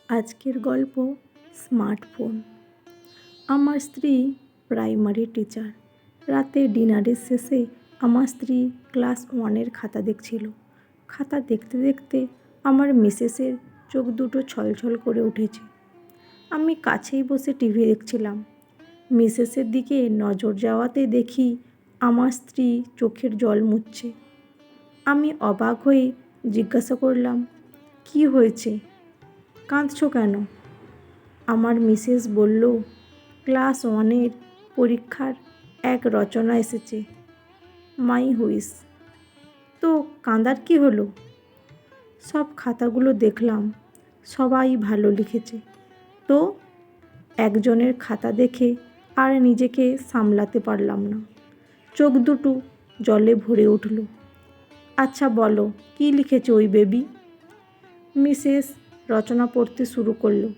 আজকের গল্প স্মার্টফোন। আমার স্ত্রী প্রাইমারি টিচার। রাতে ডিনারের শেষে আমার স্ত্রী ক্লাস 1-এর খাতা দেখছিল। খাতা দেখতে দেখতে আমার মিসেসের চোখ দুটো ছলছল করে উঠেছে। আমি কাছেই বসে টিভি দেখছিলাম। মিসেসের দিকে নজর যাওয়াতে দেখি আমার স্ত্রী চোখের জল মুছছে। আমি অবাক হয়ে জিজ্ঞাসা করলাম, কি হয়েছে, কাঁদছো কেন? আমার মিসেস বলল, ক্লাস 1-এর পরীক্ষার এক রচনা এসেছে, মাই হুইস। তো কাঁদার কি হলো? সব খাতাগুলো দেখলাম, সবাই ভালো লিখেছে। তো একজনের খাতা দেখে আর নিজেকে সামলাতে পারলাম না, চোখ দুটো জলে ভরে উঠল। আচ্ছা বলো, কি লিখেছে ওই বেবি? মিসেস রচনা পড়তে শুরু করলো।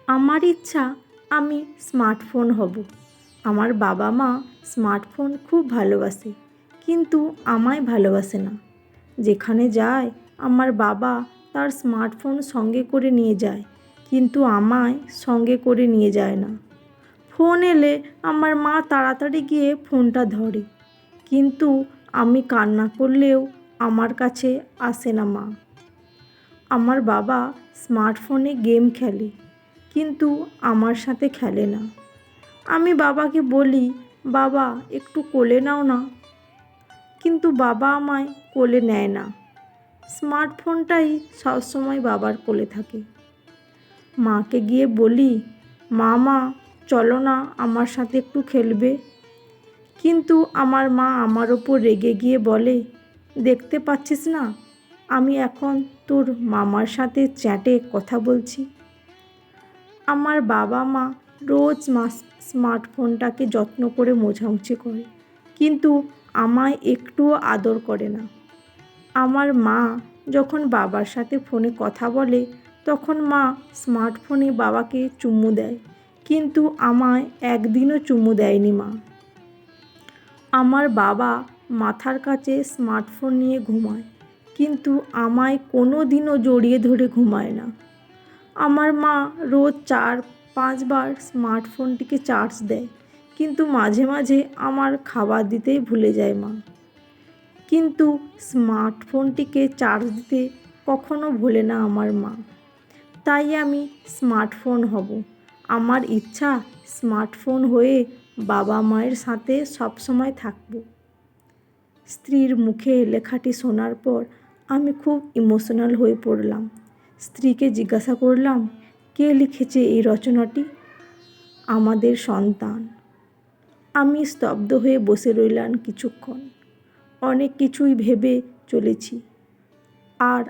আমার ইচ্ছা আমি স্মার্টফোন হব। আমার বাবা মা স্মার্টফোন খুব ভালোবাসে, কিন্তু আমায় ভালোবাসে না। যেখানে যায় আমার বাবা তার স্মার্টফোন সঙ্গে করে নিয়ে যায়, কিন্তু আমায় সঙ্গে করে নিয়ে যায় না। ফোন এলে আমার মা তাড়াতাড়ি গিয়ে ফোনটা ধরে, কিন্তু আমি কান্না করলেও আমার কাছে আসে না মা। আমার বাবা স্মার্টফোনে গেম খেলে, কিন্তু আমার সাথে খেলে না। আমি বাবাকে বলি, বাবা একটু কোলে নাও না, কিন্তু বাবা আমায় কোলে নেয় না। স্মার্টফোনটাই সবসময় বাবার কোলে থাকে। মাকে গিয়ে বলি, মা চলো না আমার সাথে একটু খেলবে। কিন্তু আমার মা আমার ওপর রেগে গিয়ে বলে, দেখতে পাচ্ছিস না আমি এখন তোর মামার সাথে চ্যাটে কথা বলছি। আমার বাবা মা রোজ স্মার্টফোনটাকে যত্ন করে মোছামুছি করে, কিন্তু আমায় একটুও আদর করে না। আমার মা যখন বাবার সাথে ফোনে কথা বলে, তখন মা স্মার্টফোনে বাবাকে চুমু দেয়, কিন্তু আমায় একদিনও চুমু দেয়নি মা। আমার বাবা মাথার কাছে স্মার্টফোন নিয়ে ঘুমায়, কিন্তু আমায় কোনো দিনও জড়িয়ে ধরে ঘুমায় না। আমার মা রোজ 4-5 বার স্মার্টফোনটিকে চার্জ দেয়, কিন্তু মাঝে মাঝে আমার খাবার দিতেই ভুলে যায় মা। কিন্তু স্মার্টফোনটিকে চার্জ দিতে কখনো ভোলে না আমার মা। তাই আমি স্মার্টফোন হব। আমার ইচ্ছা স্মার্টফোন হয়ে বাবা মায়ের সাথে সবসময় থাকব। স্ত্রীর মুখে লেখাটি শোনার পর আমি খুব ইমোশনাল হয়ে পড়লাম। স্ত্রীকে জিজ্ঞাসা করলাম, কে লিখেছে এই রচনাটি? আমাদের সন্তান। আমি স্তব্ধ হয়ে বসে রইলাম কিছুক্ষণ। অনেক কিছুই ভেবে চলেছি, আর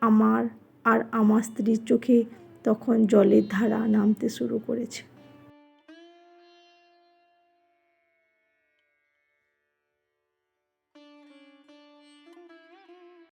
আমার স্ত্রীর চোখে তখন জলের ধারা নামতে শুরু করেছে।